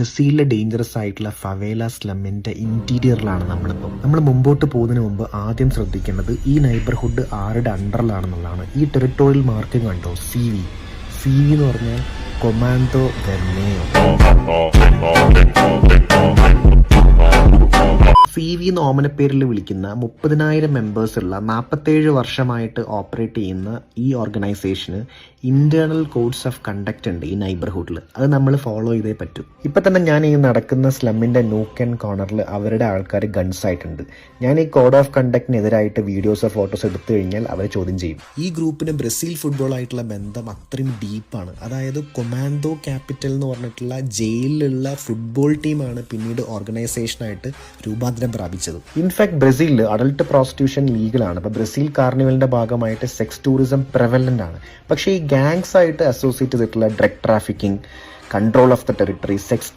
ബ്രസീലിലെ ഡേഞ്ചറസ് ആയിട്ടുള്ള ഫവേല സ്ലമ്മിന്റെ ഇന്റീരിയറിലാണ് നമ്മളിപ്പോൾ. നമ്മൾ മുമ്പോട്ട് പോകുന്നതിന് മുമ്പ് ആദ്യം ശ്രദ്ധിക്കേണ്ടത് ഈ നൈബർഹുഡ് ആരുടെ അണ്ടറിലാണെന്നുള്ളതാണ്. ഈ ടെറിട്ടോറിയൽ മാർക്കിംഗ് കണ്ടോ, CV എന്ന് പറഞ്ഞാൽ കൊമാൻഡോ വെർണേയോ. CV എന്ന് ഓമനപ്പേരിൽ വിളിക്കുന്ന 30,000 മെമ്പേഴ്സ് ഉള്ള 47 വർഷമായിട്ട് ഓപ്പറേറ്റ് ചെയ്യുന്ന ഈ ഓർഗനൈസേഷന് ഇന്റേണൽ കോഡ്സ് ഓഫ് കണ്ടക്ട് ഉണ്ട് ഈ നൈബർഹുഡിൽ. അത് നമ്മൾ ഫോളോ ചെയ്തേ പറ്റൂ. ഇപ്പം തന്നെ ഞാൻ ഈ നടക്കുന്ന സ്ലമ്മിന്റെ നോക്ക് ആൻഡ് കോർണറിൽ അവരുടെ ആൾക്കാർ ഗൺസ് ആയിട്ടുണ്ട്. ഞാൻ ഈ കോഡ് ഓഫ് കണ്ടക്റ്റിനെതിരായിട്ട് വീഡിയോസോ ഫോട്ടോസ് എടുത്തു കഴിഞ്ഞാൽ അവർ ചോദ്യം ചെയ്യും. ഈ ഗ്രൂപ്പിന് ബ്രസീൽ ഫുട്ബോൾ ആയിട്ടുള്ള ബന്ധം അത്രയും ഡീപ്പാണ്. അതായത് കൊമാൻഡോ ക്യാപിറ്റൽ എന്ന് പറഞ്ഞിട്ടുള്ള ജയിലിലുള്ള ഫുട്ബോൾ ടീമാണ് പിന്നീട് ഓർഗനൈസേഷനായിട്ട് രൂപാന്തരം പ്രാപിച്ചത്. ഇൻഫാക്ട് ബ്രസീലിൽ അഡൽട്ട് പ്രോസ്റ്റിറ്റ്യൂഷൻ ലീഗലാണ്. അപ്പോൾ ബ്രസീൽ കാർണിവലിന്റെ ഭാഗമായിട്ട് സെക്സ് ടൂറിസം പ്രെവലന്റ് ആണ്. പക്ഷേ ഈ ഗാങ്സ് ആയിട്ട് അസോസിയേറ്റ് ചെയ്തിട്ടുള്ള drug trafficking, control of the territory, sex